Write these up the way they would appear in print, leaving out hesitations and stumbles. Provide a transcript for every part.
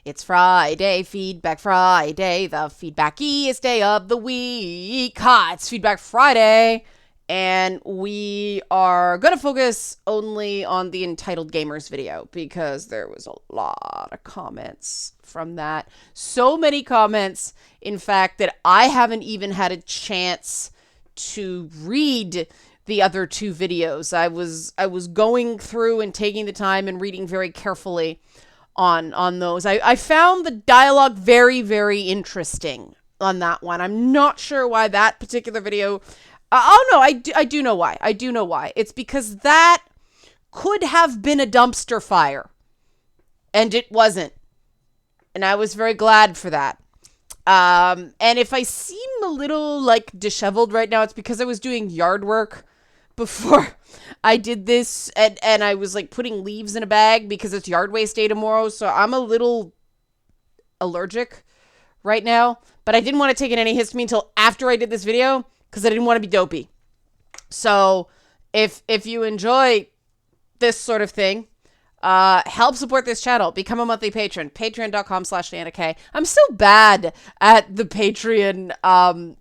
It's Friday, Feedback Friday, the feedbackiest day of the week. Ha, it's Feedback Friday, and we are going to focus only on the Entitled Gamers video because there was a lot of comments from that. So many comments, in fact, that I haven't even had a chance to read the other two videos. I was going through and taking the time and reading very carefully on those. I found the dialogue very, very interesting on that one. I'm not sure why that particular video. Oh no, I do know why. I do know why. It's because that could have been a dumpster fire, and it wasn't. And I was very glad for that. And if I seem a little like disheveled right now, it's because I was doing yard work before I did this, and I was like putting leaves in a bag because it's yard waste day tomorrow, so I'm a little allergic right now, but I didn't want to take in any histamine until after I did this video because I didn't want to be dopey. So if you enjoy this sort of thing, help support this channel. Become a monthly patron. Patreon.com/DanaK. I'm so bad at the Patreon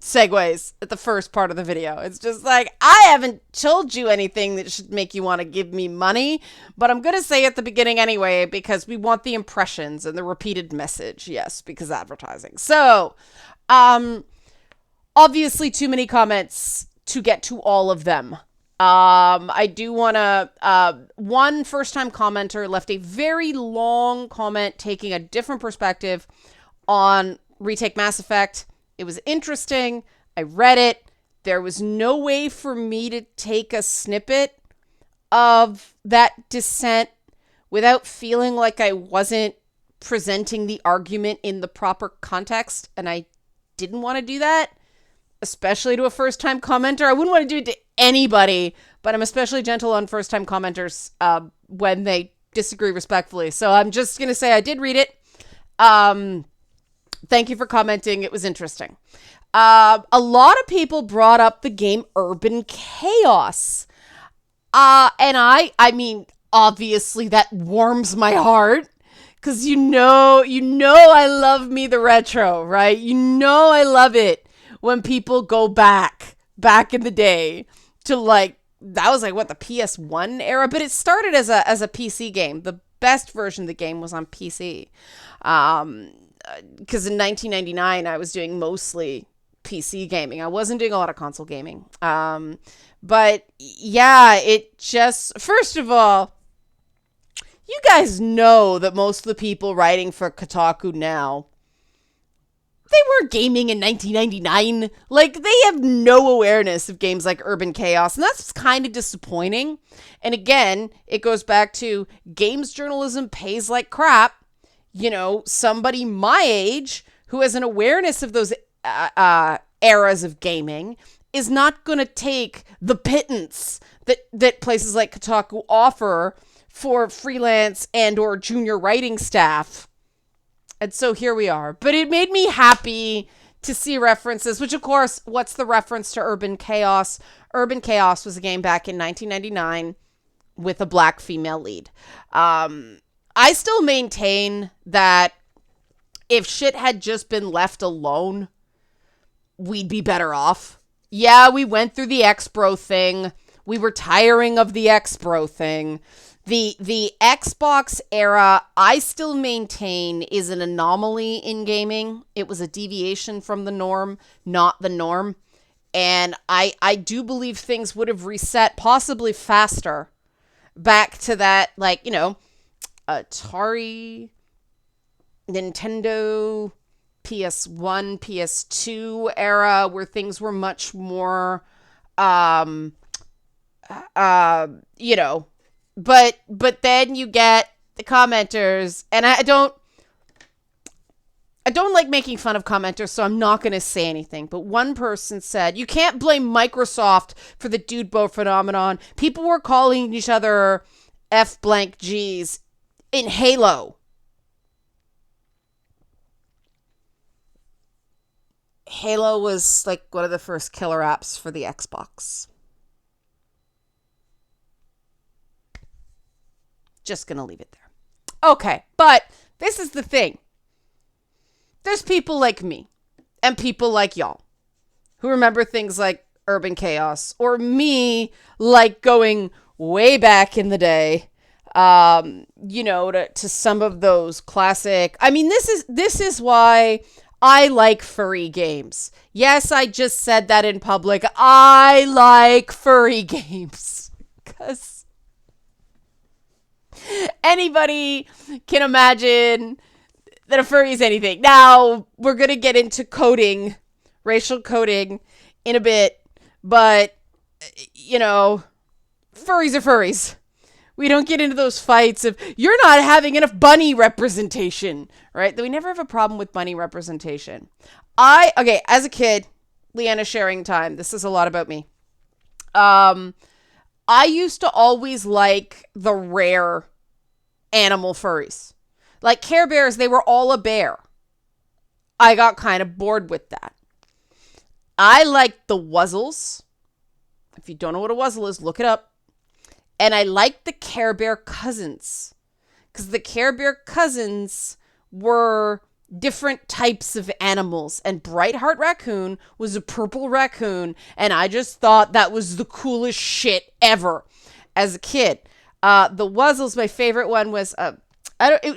segues at the first part of the video. It's just like, I haven't told you anything that should make you want to give me money, but I'm going to say at the beginning anyway, because we want the impressions and the repeated message. Yes, because advertising. So, obviously too many comments to get to all of them. I do want to, one first-time commenter left a very long comment taking a different perspective on Retake Mass Effect. It was interesting. I read it. There was no way for me to take a snippet of that dissent without feeling like I wasn't presenting the argument in the proper context, and I didn't want to do that, especially to a first-time commenter. I wouldn't want to do it to anybody, but I'm especially gentle on first-time commenters when they disagree respectfully. So I'm just going to say I did read it. Thank you for commenting. It was interesting. A lot of people brought up the game Urban Chaos. And I mean, obviously that warms my heart. Because you know I love me the retro, right? You know I love it when people go back in the day to like, that was like what, the PS1 era, but it started as a PC game. The best version of the game was on PC. Because in 1999 I was doing mostly PC gaming. I wasn't doing a lot of console gaming. But yeah, it just, first of all, you guys know that most of the people writing for Kotaku now, they were gaming in 1999. Like, they have no awareness of games like Urban Chaos, and that's kind of disappointing. And again, it goes back to games journalism pays like crap. You know, somebody my age who has an awareness of those eras of gaming is not going to take the pittance that places like Kotaku offer for freelance and or junior writing staff. And so here we are. But it made me happy to see references, which of course, what's the reference to Urban Chaos? Urban Chaos was a game back in 1999 with a black female lead. I still maintain that if shit had just been left alone, we'd be better off. Yeah, we went through the X-Bro thing. We were tiring of the X-Bro thing. The Xbox era, I still maintain, is an anomaly in gaming. It was a deviation from the norm, not the norm. And I do believe things would have reset possibly faster back to that, like, you know, Atari, Nintendo, PS1, PS2 era where things were much more, you know, but then you get the commenters, and I don't like making fun of commenters, so I'm not going to say anything. But one person said, you can't blame Microsoft for the dude boat phenomenon. People were calling each other F blank G's in Halo. Halo was like one of the first killer apps for the Xbox. Just gonna leave it there. Okay, but this is the thing. there's people like me and people like y'all who remember things like Urban Chaos, or me, like going way back in the day, to some of those classic. I mean, this is why I like furry games. Yes, I just said that in public. I like furry games because anybody can imagine that a furry is anything. Now, we're going to get into coding, racial coding in a bit, but, furries are furries. We don't get into those fights of, you're not having enough bunny representation, right? Though we never have a problem with bunny representation. As a kid, Leanna sharing time. This is a lot about me. I used to always like the rare animal furries. Like Care Bears, they were all a bear. I got kind of bored with that. I liked the Wuzzles. If you don't know what a Wuzzle is, look it up. And I liked the Care Bear cousins. Because the Care Bear cousins were different types of animals. And Bright Heart Raccoon was a purple raccoon. And I just thought that was the coolest shit ever as a kid. The Wuzzles, my favorite one was,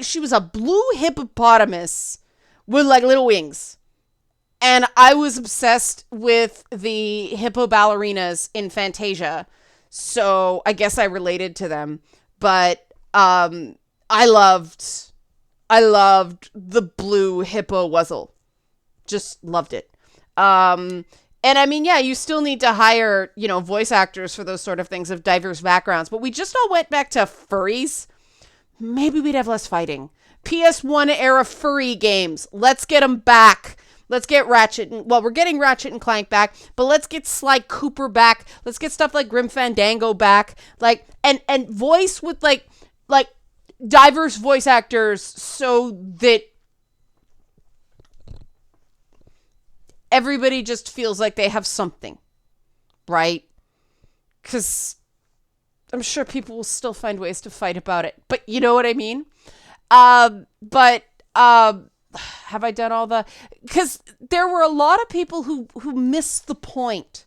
she was a blue hippopotamus with like little wings. And I was obsessed with the hippo ballerinas in Fantasia. So I guess I related to them. But I loved the blue hippo Wuzzle. Just loved it. And I mean, yeah, you still need to hire, voice actors for those sort of things of diverse backgrounds. But we just all went back to furries. Maybe we'd have less fighting. PS1 era furry games. Let's get them back. Let's get Ratchet. We're getting Ratchet and Clank back, but let's get Sly Cooper back. Let's get stuff like Grim Fandango back. Like, and voice with like diverse voice actors so that everybody just feels like they have something, right? Because I'm sure people will still find ways to fight about it, but you know what I mean? Have I done all the... Because there were a lot of people who missed the point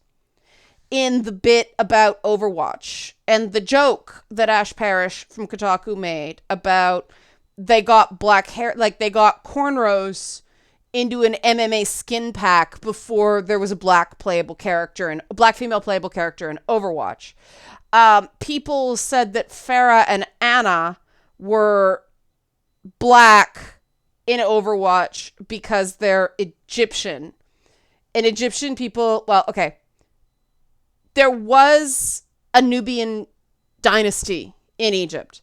in the bit about Overwatch and the joke that Ash Parrish from Kotaku made about they got black hair, like they got cornrows into an MMA skin pack before there was a black female playable character in Overwatch. People said that Pharah and Ana were black in Overwatch because they're Egyptian. And Egyptian people, there was a Nubian dynasty in Egypt,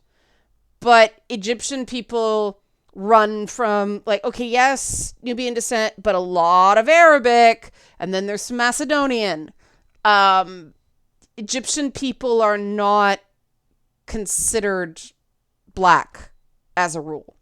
but Egyptian people run from yes, Nubian descent, but a lot of Arabic, and then there's some Macedonian. Egyptian people are not considered black as a rule.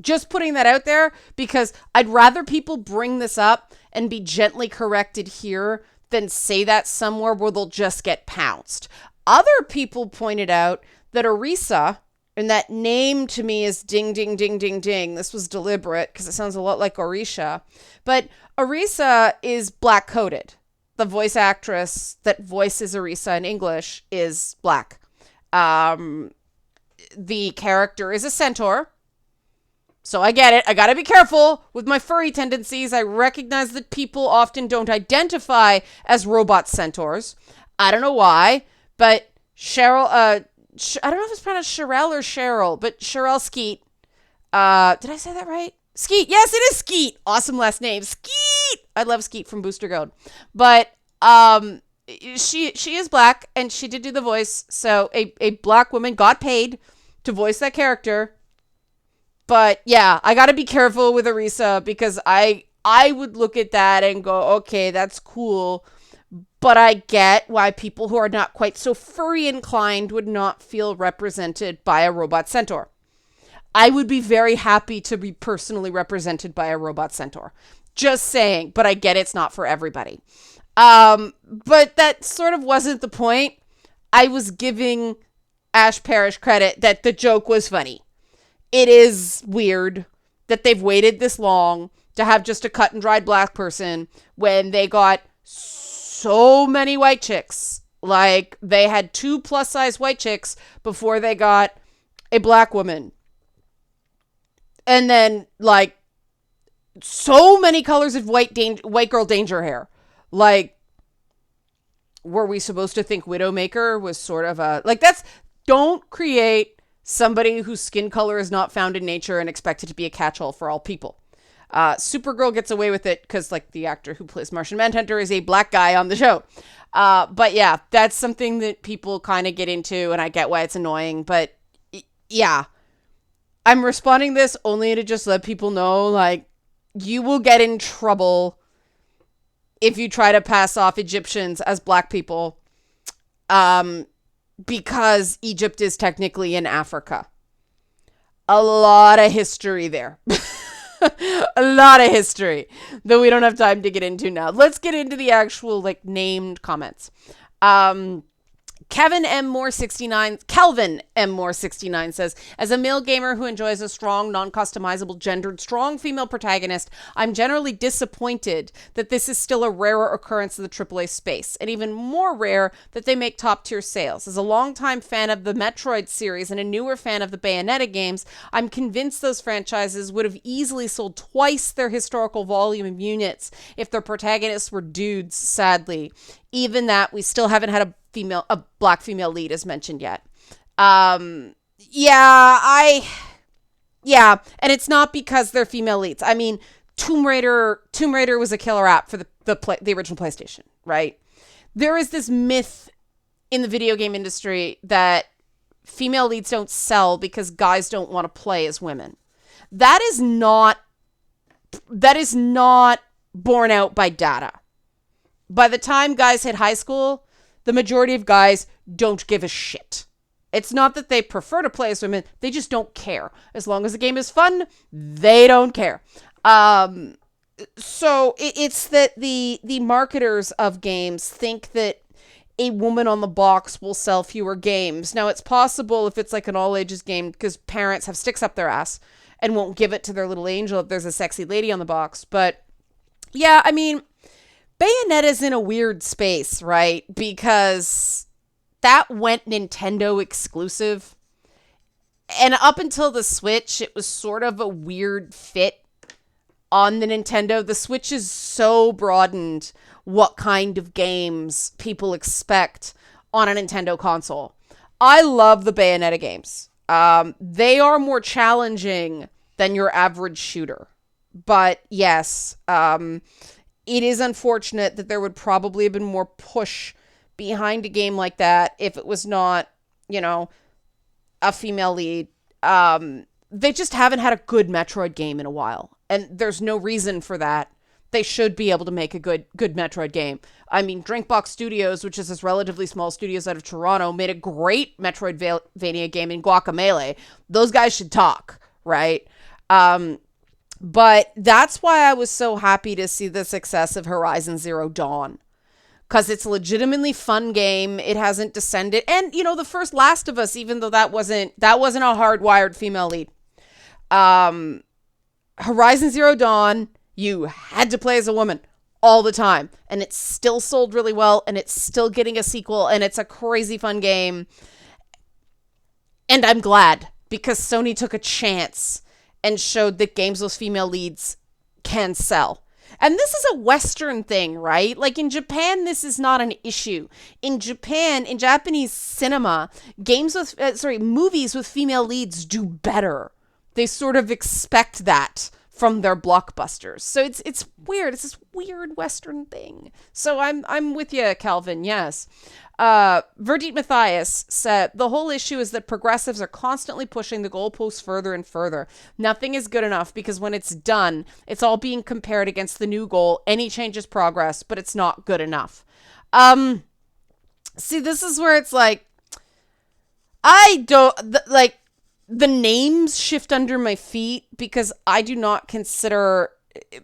Just putting that out there because I'd rather people bring this up and be gently corrected here than say that somewhere where they'll just get pounced. Other people pointed out that Orisa, and that name to me is ding, ding, ding, ding, ding. This was deliberate because it sounds a lot like Orisha. But Orisa is black-coded. The voice actress that voices Orisa in English is black. The character is a centaur. So I get it. I gotta be careful with my furry tendencies. I recognize that people often don't identify as robot centaurs. I don't know why, but Cheryl, I don't know if it's pronounced Cheryl or Cheryl, but Cheryl Skeet. Did I say that right? Skeet. Yes, it is Skeet. Awesome last name. Skeet. I love Skeet from Booster Gold. But she is black and she did do the voice. So a black woman got paid to voice that character. But yeah, I got to be careful with Orisa because I would look at that and go, okay, that's cool. But I get why people who are not quite so furry inclined would not feel represented by a robot centaur. I would be very happy to be personally represented by a robot centaur. Just saying, but I get it's not for everybody. But that sort of wasn't the point. I was giving Ash Parrish credit that the joke was funny. It is weird that they've waited this long to have just a cut and dried black person when they got so many white chicks. Like, they had 2 plus size white chicks before they got a black woman. And then, like, so many colors of white girl danger hair. Like, were we supposed to think Widowmaker was sort of a... Like, don't create somebody whose skin color is not found in nature and expect it to be a catch-all for all people. Supergirl gets away with it because, like, the actor who plays Martian Manhunter is a black guy on the show. But yeah, that's something that people kind of get into, and I get why it's annoying. But yeah, I'm responding this only to just let people know, like, you will get in trouble if you try to pass off Egyptians as black people, because Egypt is technically in Africa. A lot of history there. A lot of history that we don't have time to get into now. Let's get into the actual, like, named comments. Kelvin M. Moore 69 says, as a male gamer who enjoys a strong, non-customizable, gendered, strong female protagonist, I'm generally disappointed that this is still a rarer occurrence in the AAA space, and even more rare that they make top-tier sales. As a longtime fan of the Metroid series and a newer fan of the Bayonetta games, I'm convinced those franchises would have easily sold twice their historical volume of units if their protagonists were dudes, sadly. Even that, we still haven't had a black female lead as mentioned yet. And it's not because they're female leads. I mean, Tomb Raider was a killer app for the original PlayStation, right? There is this myth in the video game industry that female leads don't sell because guys don't want to play as women. That is not borne out by data. By the time guys hit high school, the majority of guys don't give a shit. It's not that they prefer to play as women. They just don't care. As long as the game is fun, they don't care. So it's that the marketers of games think that a woman on the box will sell fewer games. Now, it's possible if it's like an all-ages game because parents have sticks up their ass and won't give it to their little angel if there's a sexy lady on the box. But yeah, I mean... Bayonetta's in a weird space, right? Because that went Nintendo exclusive. And up until the Switch, it was sort of a weird fit on the Nintendo. The Switch is so broadened what kind of games people expect on a Nintendo console. I love the Bayonetta games. They are more challenging than your average shooter. But yes, it is unfortunate that there would probably have been more push behind a game like that if it was not, a female lead. They just haven't had a good Metroid game in a while. And there's no reason for that. They should be able to make a good Metroid game. I mean, Drinkbox Studios, which is this relatively small studios out of Toronto, made a great Metroidvania game in Guacamelee. Those guys should talk, right? But that's why I was so happy to see the success of Horizon Zero Dawn. Because it's a legitimately fun game. It hasn't descended. And, the first Last of Us, even though that wasn't a hardwired female lead. Horizon Zero Dawn, you had to play as a woman all the time. And it still sold really well. And it's still getting a sequel. And it's a crazy fun game. And I'm glad. Because Sony took a chance and showed that games with female leads can sell. And this is a Western thing, right? Like in Japan, this is not an issue. In Japan, in Japanese cinema, movies with female leads do better. They sort of expect that from their blockbusters. So it's weird. It's this weird Western thing. So I'm with you, Calvin. Yes. Verdit Matthias said, the whole issue is that progressives are constantly pushing the goalposts further and further. Nothing is good enough because when it's done, it's all being compared against the new goal. Any change is progress, but it's not good enough. See, this is where it's like, the names shift under my feet because I do not consider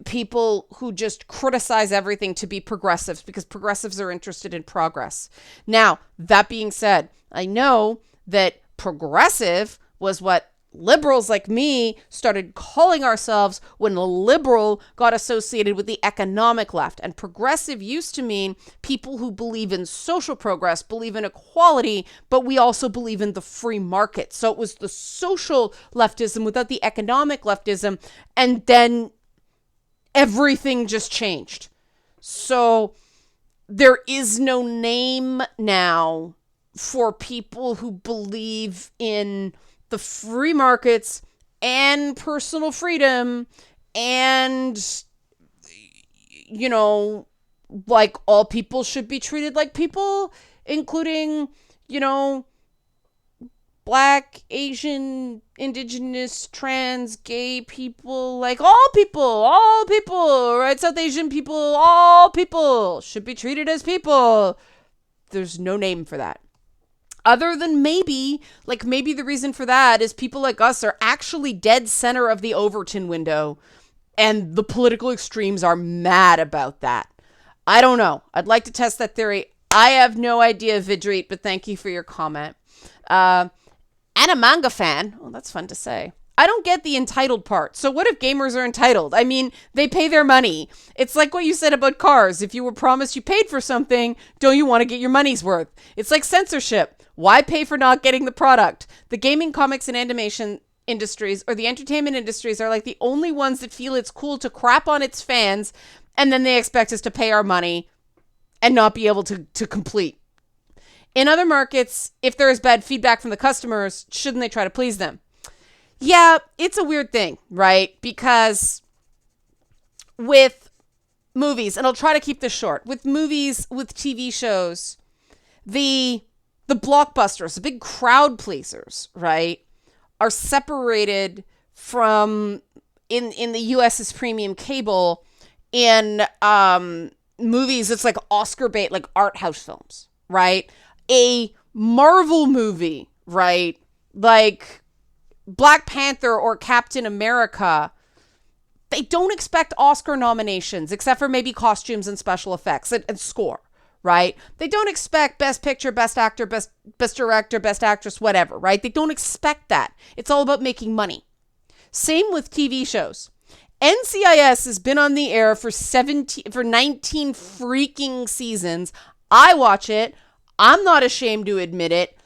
people who just criticize everything to be progressives because progressives are interested in progress. Now, that being said, I know that progressive was what liberals like me started calling ourselves when liberal got associated with the economic left. And progressive used to mean people who believe in social progress, believe in equality, but we also believe in the free market. So it was the social leftism without the economic leftism. And then everything just changed. So there is no name now for people who believe in the free markets and personal freedom and, you know, like all people should be treated like people, including, you know, Black, Asian, indigenous, trans, gay people, like all people, right? South Asian people, all people should be treated as people. There's no name for that. Other than maybe the reason for that is people like us are actually dead center of the Overton window, and the political extremes are mad about that. I don't know. I'd like to test that theory. I have no idea, Vidreet, but thank you for your comment. And a manga fan. Oh, that's fun to say. I don't get the entitled part. So what if gamers are entitled? I mean, they pay their money. It's like what you said about cars. If you were promised you paid for something, don't you want to get your money's worth? It's like censorship. Why pay for not getting the product? The gaming, comics, and animation industries or the entertainment industries are like the only ones that feel it's cool to crap on its fans, and then they expect us to pay our money and not be able to complete. In other markets, if there is bad feedback from the customers, shouldn't they try to please them? Yeah, it's a weird thing, right? Because with movies, and I'll try to keep this short, with movies, with TV shows, the blockbusters, the big crowd pleasers, right, are separated from, in the US's premium cable, in movies, it's like Oscar bait, like art house films, right? A Marvel movie, right? Like Black Panther or Captain America, they don't expect Oscar nominations except for maybe costumes and special effects and score, right? They don't expect Best Picture, Best Actor, Best Director, Best Actress, whatever, right? They don't expect that. It's all about making money. Same with TV shows. NCIS has been on the air for 19 freaking seasons. I watch it. I'm not ashamed to admit it,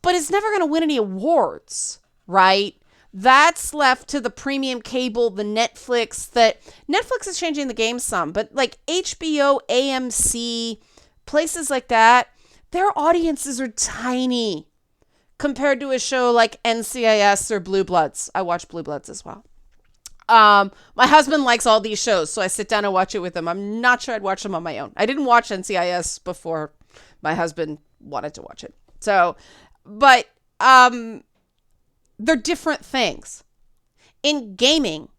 but it's never going to win any awards, right? That's left to the premium cable, the Netflix is changing the game some, but like HBO, AMC, places like that, their audiences are tiny compared to a show like NCIS or Blue Bloods. I watch Blue Bloods as well. My husband likes all these shows, so I sit down and watch it with him. I'm not sure I'd watch them on my own. I didn't watch NCIS before my husband wanted to watch it. So, but they're different things. In gaming,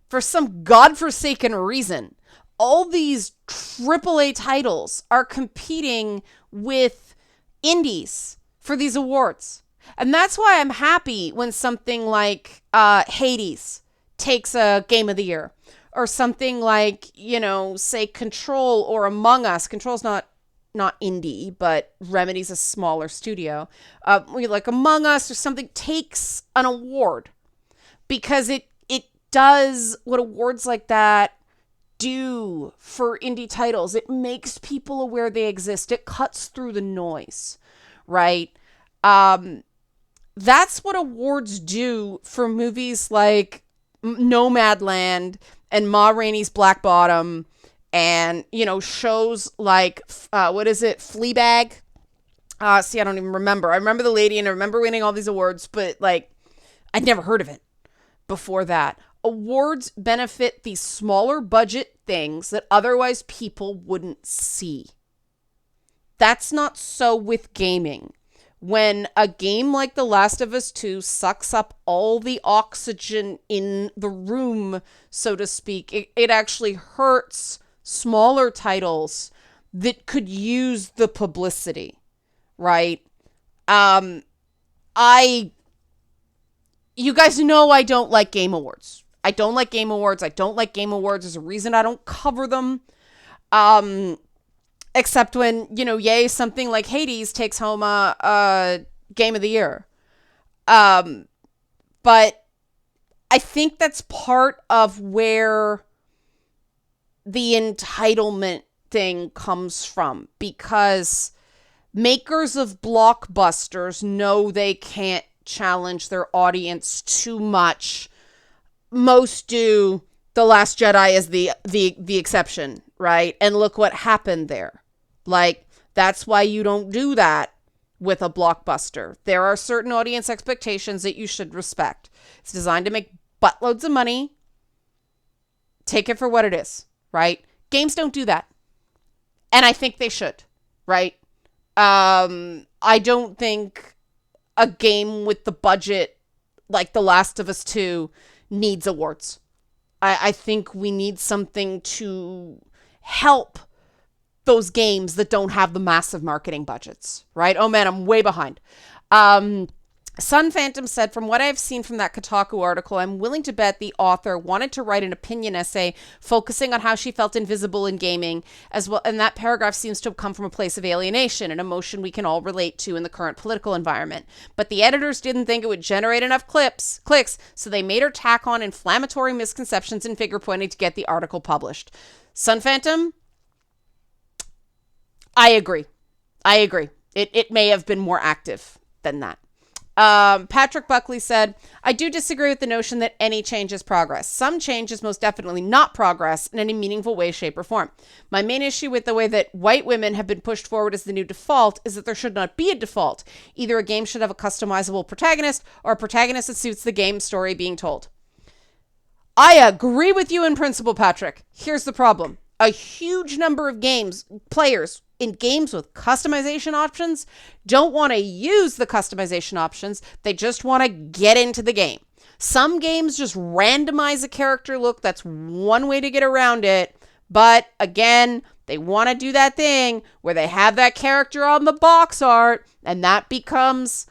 for some godforsaken reason, all these AAA titles are competing with indies for these awards. And that's why I'm happy when something like Hades takes a Game of the Year, or something like, you know, say Control or Among Us. Control's not indie, but Remedy's a smaller studio. Like Among Us or something takes an award, because it does what awards like that do for indie titles. It makes people aware they exist. It cuts through the noise, right? That's what awards do for movies like Nomadland and Ma Rainey's Black Bottom, and, you know, shows like, Fleabag? I don't even remember. I remember the lady and I remember winning all these awards, but like, I'd never heard of it before that. Awards benefit these smaller budget things that otherwise people wouldn't see. That's not so with gaming. When a game like The Last of Us 2 sucks up all the oxygen in the room, so to speak, it actually hurts smaller titles that could use the publicity, right? You guys know I don't like Game Awards. I don't like Game Awards. There's a reason I don't cover them. Except when, you know, something like Hades takes home a Game of the Year. But I think that's part of where the entitlement thing comes from, because makers of blockbusters know they can't challenge their audience too much. Most do. The Last Jedi is the exception, right? And look what happened there. Like, that's why you don't do that with a blockbuster. There are certain audience expectations that you should respect. It's designed to make buttloads of money. Take it for what it is, right? Games don't do that. And I think they should, right? I don't think a game with the budget like The Last of Us 2 needs awards. I think we need something to help those games that don't have the massive marketing budgets, right? Oh man, I'm way behind. Sun Phantom said, from what I've seen from that Kotaku article, I'm willing to bet the author wanted to write an opinion essay focusing on how she felt invisible in gaming as well. And that paragraph seems to have come from a place of alienation, an emotion we can all relate to in the current political environment. But the editors didn't think it would generate enough clicks, so they made her tack on inflammatory misconceptions and finger pointing to get the article published. Sun Phantom, I agree. It may have been more active than that. Patrick Buckley said, I do disagree with the notion that any change is progress. Some change is most definitely not progress in any meaningful way, shape, or form. My main issue with the way that white women have been pushed forward as the new default is that there should not be a default. Either a game should have a customizable protagonist or a protagonist that suits the game story being told. I agree with you in principle, Patrick. Here's the problem. A huge number of players in games with customization options don't want to use the customization options. They just want to get into the game. Some games just randomize a character look. That's one way to get around it. But again, they want to do that thing where they have that character on the box art and that becomes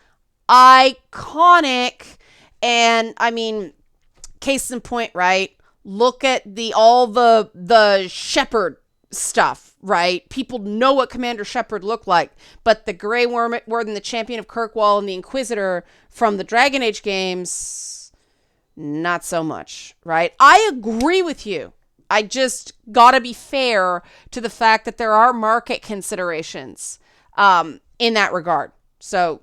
iconic. And I mean, case in point, right? Look at all the Shepard stuff, right? People know what Commander Shepard looked like, but the Grey Warden, the Champion of Kirkwall, and the Inquisitor from the Dragon Age games, not so much, right? I agree with you. I just gotta be fair to the fact that there are market considerations in that regard. So,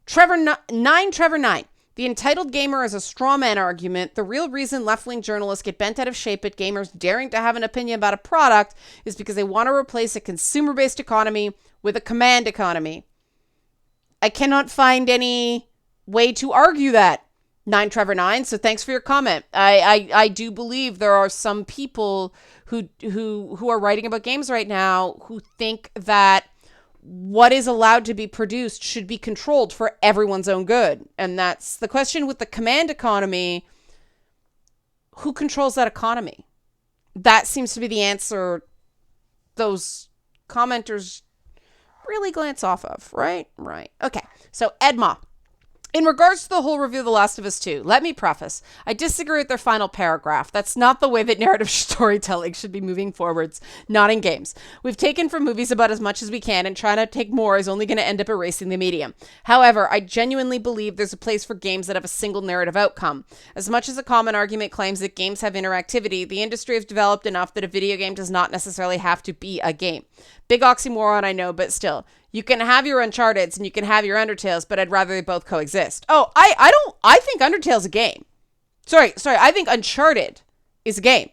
Trevor 9. The entitled gamer is a straw man argument. The real reason left-wing journalists get bent out of shape at gamers daring to have an opinion about a product is because they want to replace a consumer-based economy with a command economy. I cannot find any way to argue that, Trevor 9. So thanks for your comment. I do believe there are some people who are writing about games right now who think that what is allowed to be produced should be controlled for everyone's own good. And that's the question with the command economy. Who controls that economy? That seems to be the answer those commenters really glance off of, right? Right. Okay. So Edma. In regards to the whole review of The Last of Us 2, let me preface, I disagree with their final paragraph. That's not the way that narrative storytelling should be moving forwards, not in games. We've taken from movies about as much as we can, and trying to take more is only going to end up erasing the medium. However, I genuinely believe there's a place for games that have a single narrative outcome. As much as a common argument claims that games have interactivity, the industry has developed enough that a video game does not necessarily have to be a game. Big oxymoron, I know, but still. You can have your Uncharted's and you can have your Undertales, but I'd rather they both coexist. Oh, I think Undertale's a game. Sorry, I think Uncharted is a game.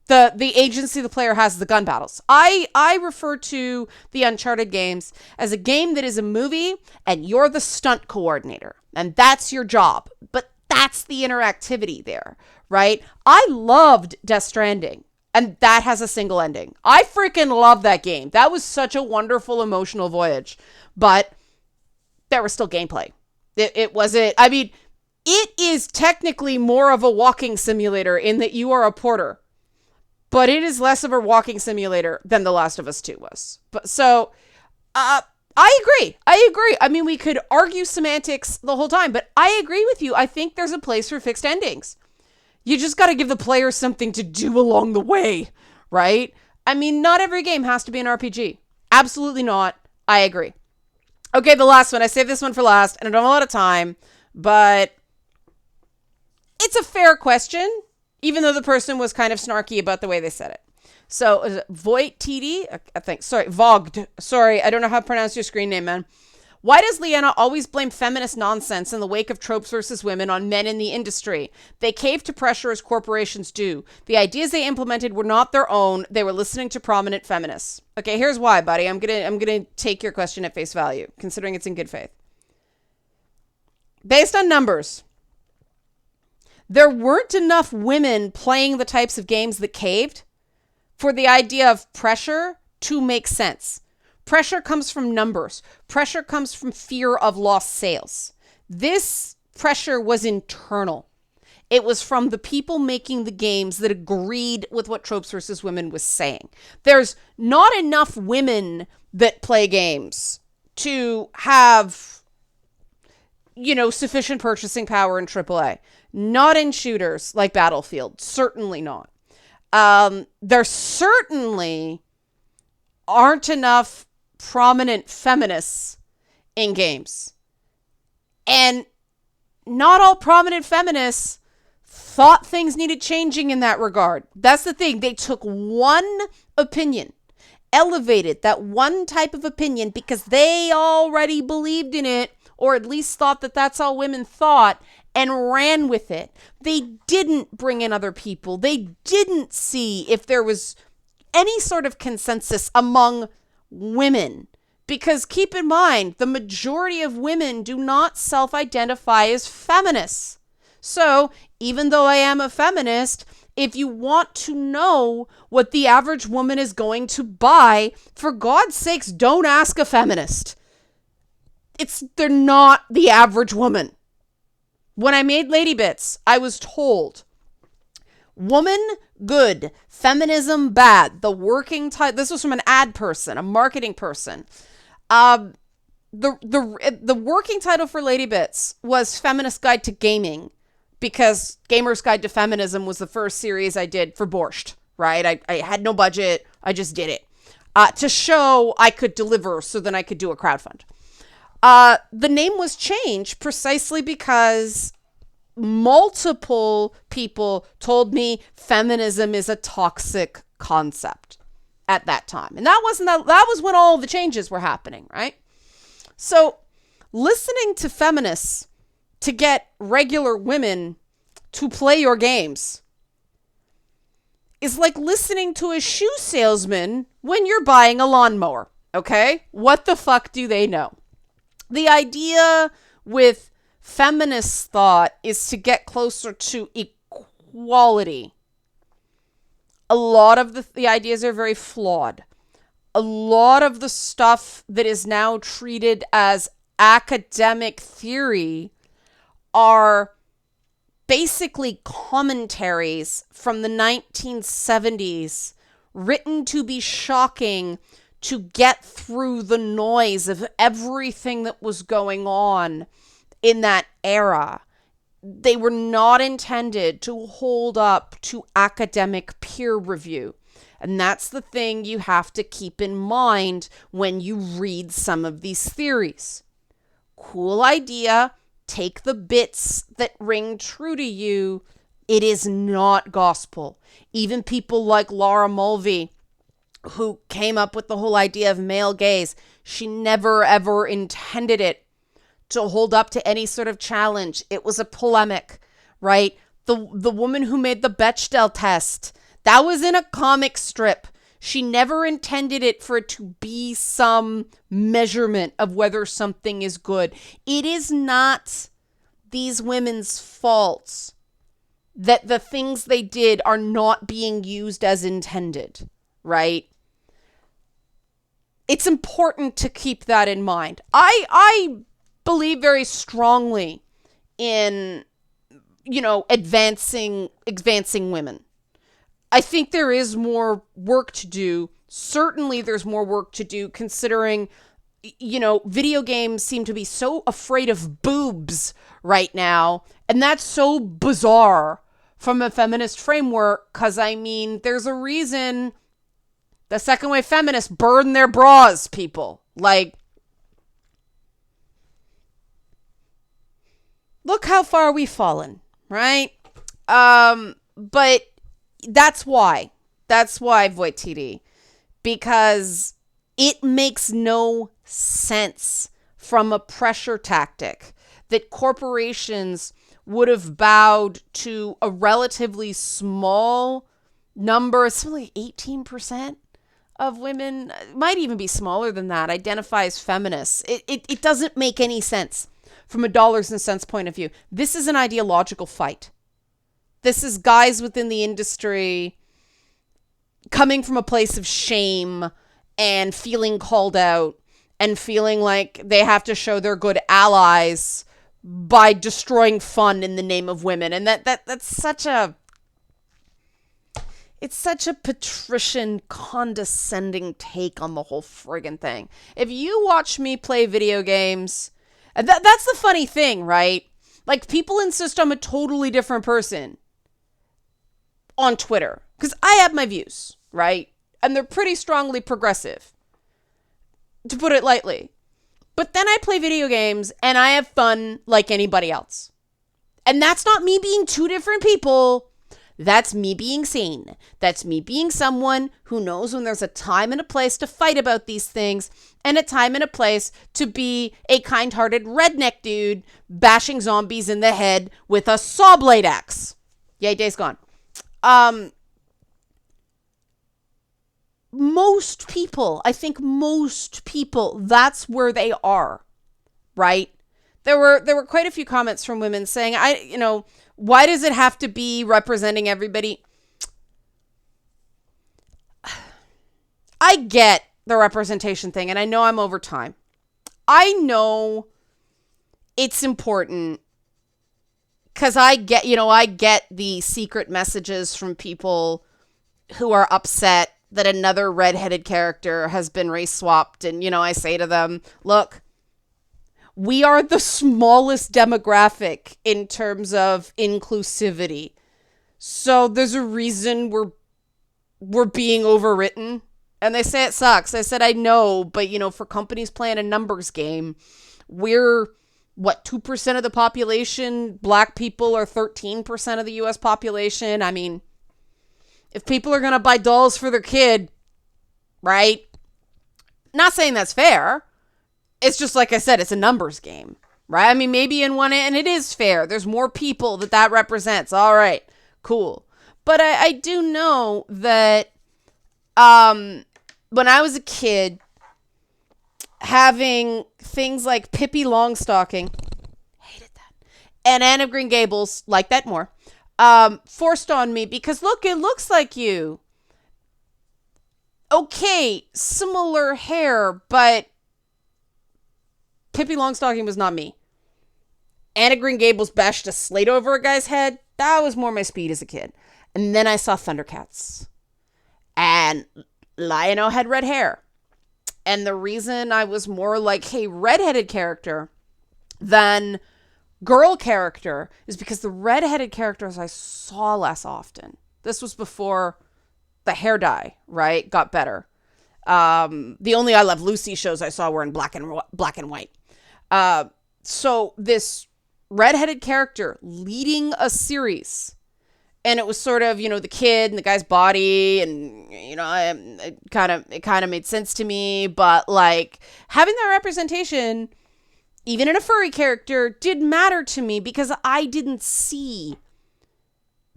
The agency the player has is the gun battles. I refer to the Uncharted games as a game that is a movie and you're the stunt coordinator. And that's your job. But that's the interactivity there, right? I loved Death Stranding. And that has a single ending. I freaking love that game. That was such a wonderful emotional voyage. But there was still gameplay. It wasn't, I mean, it is technically more of a walking simulator in that you are a porter. But it is less of a walking simulator than The Last of Us 2 was. But so, I agree. I mean, we could argue semantics the whole time, but I agree with you. I think there's a place for fixed endings. You just got to give the player something to do along the way, right? I mean, not every game has to be an RPG. Absolutely not. I agree. Okay, the last one. I saved this one for last, and I don't have a lot of time, but It's a fair question, even though the person was kind of snarky about the way they said it. So, is it Voigt TD? I think. Sorry, Vogt. Sorry, I don't know how to pronounce your screen name, man. Why does Leanna always blame feminist nonsense in the wake of tropes versus women on men in the industry? They cave to pressure as corporations do. The ideas they implemented were not their own. They were listening to prominent feminists. Okay, here's why, buddy. I'm gonna take your question at face value, considering it's in good faith. Based on numbers, there weren't enough women playing the types of games that caved for the idea of pressure to make sense. Pressure comes from numbers. Pressure comes from fear of lost sales. This pressure was internal. It was from the people making the games that agreed with what Tropes versus Women was saying. There's not enough women that play games to have, sufficient purchasing power in AAA. Not in shooters like Battlefield. Certainly not. There certainly aren't enough prominent feminists in games. And not all prominent feminists thought things needed changing in that regard. That's the thing. They took one opinion, elevated that one type of opinion because they already believed in it, or at least thought that that's all women thought, and ran with it. They didn't bring in other people. They didn't see if there was any sort of consensus among women. Because keep in mind, the majority of women do not self-identify as feminists. So even though I am a feminist, if you want to know what the average woman is going to buy, for God's sakes, don't ask a feminist. They're not the average woman. When I made Lady Bits, I was told, woman, good. Feminism, bad. The working title, this was from an ad person, a marketing person. The working title for Lady Bits was Feminist Guide to Gaming, because Gamer's Guide to Feminism was the first series I did for Borscht, right? I had no budget. I just did it to show I could deliver, so then I could do a crowdfund. The name was changed precisely because multiple people told me feminism is a toxic concept at that time. And that was when all the changes were happening, right? So listening to feminists to get regular women to play your games is like listening to a shoe salesman when you're buying a lawnmower, okay? What the fuck do they know? The idea with feminist thought is to get closer to equality. A lot of the ideas are very flawed. A lot of the stuff that is now treated as academic theory are basically commentaries from the 1970s written to be shocking to get through the noise of everything that was going on in that era. They were not intended to hold up to academic peer review. And that's the thing you have to keep in mind when you read some of these theories. Cool idea. Take the bits that ring true to you. It is not gospel. Even people like Laura Mulvey, who came up with the whole idea of male gaze, she never ever intended it to hold up to any sort of challenge. It was a polemic, right? The woman who made the Bechdel test, that was in a comic strip. She never intended it for it to be some measurement of whether something is good. It is not these women's faults that the things they did are not being used as intended, right? It's important to keep that in mind. I believe very strongly in, advancing women. I think there is more work to do. Certainly there's more work to do considering, video games seem to be so afraid of boobs right now. And that's so bizarre from a feminist framework because, there's a reason the second wave feminists burn their bras, people. Like, look how far we've fallen, right? But that's why. That's why Void TD. Because it makes no sense from a pressure tactic that corporations would have bowed to a relatively small number, it's like 18% of women, might even be smaller than that, identify as feminists. It doesn't make any sense from a dollars and cents point of view. This is an ideological fight. This is guys within the industry coming from a place of shame and feeling called out and feeling like they have to show they're good allies by destroying fun in the name of women. And that's such a patrician, condescending take on the whole friggin' thing. If you watch me play video games, and that's the funny thing, right? Like, people insist I'm a totally different person on Twitter because I have my views, right? And they're pretty strongly progressive, to put it lightly. But then I play video games and I have fun like anybody else. And that's not me being two different people. That's me being sane. That's me being someone who knows when there's a time and a place to fight about these things and a time and a place to be a kind-hearted redneck dude bashing zombies in the head with a saw blade axe. Yay, Days Gone. Most people, that's where they are, right? There were quite a few comments from women saying, why does it have to be representing everybody? I get the representation thing, and I know I'm over time. I know it's important because I get the secret messages from people who are upset that another redheaded character has been race swapped. And, I say to them, look, we are the smallest demographic in terms of inclusivity. So there's a reason we're being overwritten. And they say it sucks. I said, I know, but for companies playing a numbers game, we're 2% of the population? Black people are 13% of the US population. I mean, if people are going to buy dolls for their kid, right? Not saying that's fair. It's just, like I said, it's a numbers game, right? I mean, maybe in one end it is fair. There's more people that represents. All right, cool. But I do know that when I was a kid, having things like Pippi Longstocking, hated that, and Anne of Green Gables, like that more, forced on me because, look, it looks like you. Okay, similar hair, but Pippi Longstocking was not me. Anne of Green Gables bashed a slate over a guy's head. That was more my speed as a kid. And then I saw Thundercats. And Lion-O had red hair. And the reason I was more like, hey, redheaded character than girl character is because the redheaded characters I saw less often. This was before the hair dye, right, got better. The only I Love Lucy shows I saw were in black and white. So this redheaded character leading a series, and it was sort of, the kid and the guy's body, and, it kind of made sense to me, but, like, having that representation, even in a furry character, did matter to me because I didn't see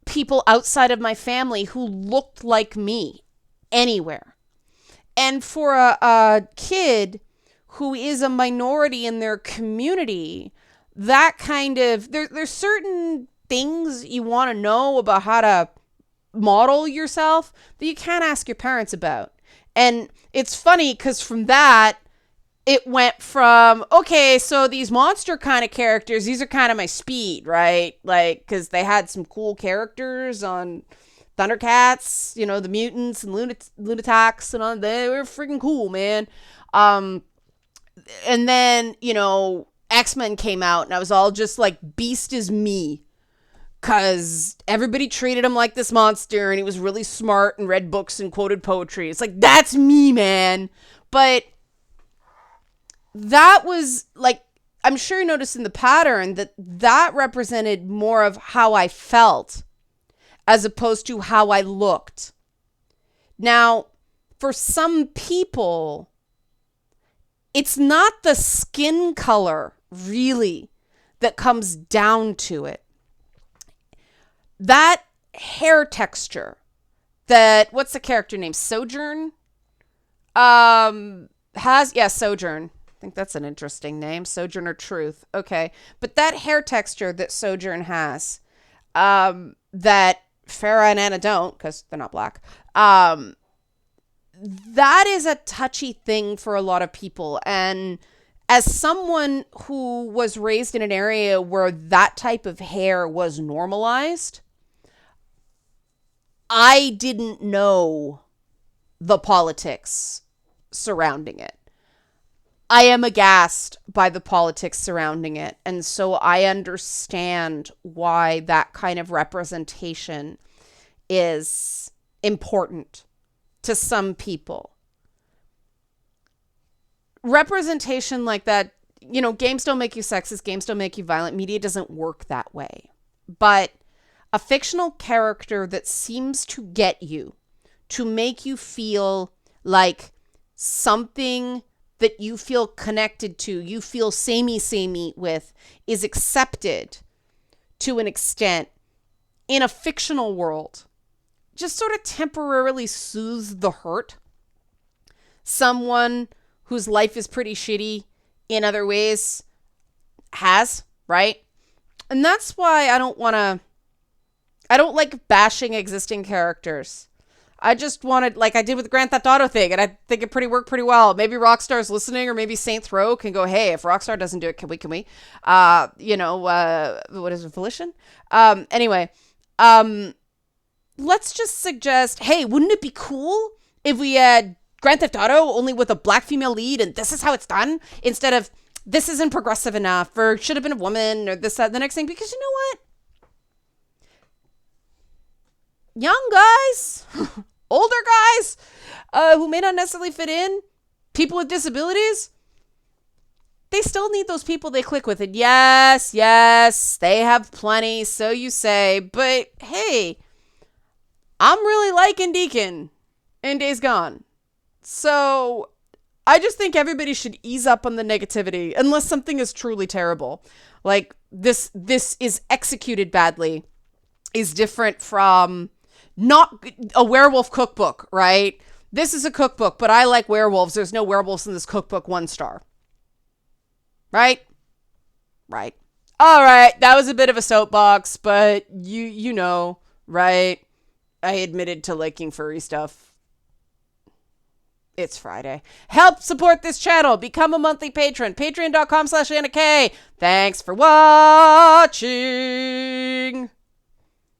people outside of my family who looked like me anywhere. And for a kid who is a minority in their community, that kind of, there's certain things you want to know about how to model yourself that you can't ask your parents about. And it's funny because from that, it went from, okay, so these monster kind of characters, these are kind of my speed, right? Like, because they had some cool characters on Thundercats, the mutants and Lunatics and all, they were freaking cool, man. And then, X-Men came out and I was all just like, Beast is me. Because everybody treated him like this monster and he was really smart and read books and quoted poetry. It's like, that's me, man. But that was like, I'm sure you noticed in the pattern that represented more of how I felt as opposed to how I looked. Now, for some people, it's not the skin color really that comes down to it. That hair texture, what's the character name? Sojourn? Sojourn. I think that's an interesting name. Sojourner Truth. Okay. But that hair texture that Sojourn has, that Farrah and Anna don't, because they're not black, that is a touchy thing for a lot of people. And as someone who was raised in an area where that type of hair was normalized, I didn't know the politics surrounding it. I am aghast by the politics surrounding it. And so I understand why that kind of representation is important to some people. Representation like that, games don't make you sexist, games don't make you violent, media doesn't work that way. But a fictional character that seems to get you, to make you feel like something that you feel connected to, you feel samey with, is accepted to an extent in a fictional world, just sort of temporarily soothes the hurt. Someone whose life is pretty shitty in other ways has, right? And that's why I don't like bashing existing characters. I just wanted, like I did with the Grand Theft Auto thing, and I think it worked pretty well. Maybe Rockstar's listening, or maybe Saints Row can go, hey, if Rockstar doesn't do it, can we? What is it, Volition? Anyway, let's just suggest, hey, wouldn't it be cool if we had Grand Theft Auto only with a black female lead, and this is how it's done, instead of this isn't progressive enough, or should have been a woman, or this, that, the next thing, because you know what? Young guys, older guys, who may not necessarily fit in, people with disabilities, they still need those people they click with. And yes, they have plenty, so you say, but hey, I'm really liking Deacon in Days Gone. So I just think everybody should ease up on the negativity, unless something is truly terrible. Like this is executed badly, is different from not a werewolf cookbook, right? This is a cookbook, but I like werewolves. There's no werewolves in this cookbook, 1 star. Right? Right. All right. That was a bit of a soapbox, but you know, right? I admitted to liking furry stuff. It's Friday. Help support this channel. Become a monthly patron. Patreon.com/AnnaK. Thanks for watching.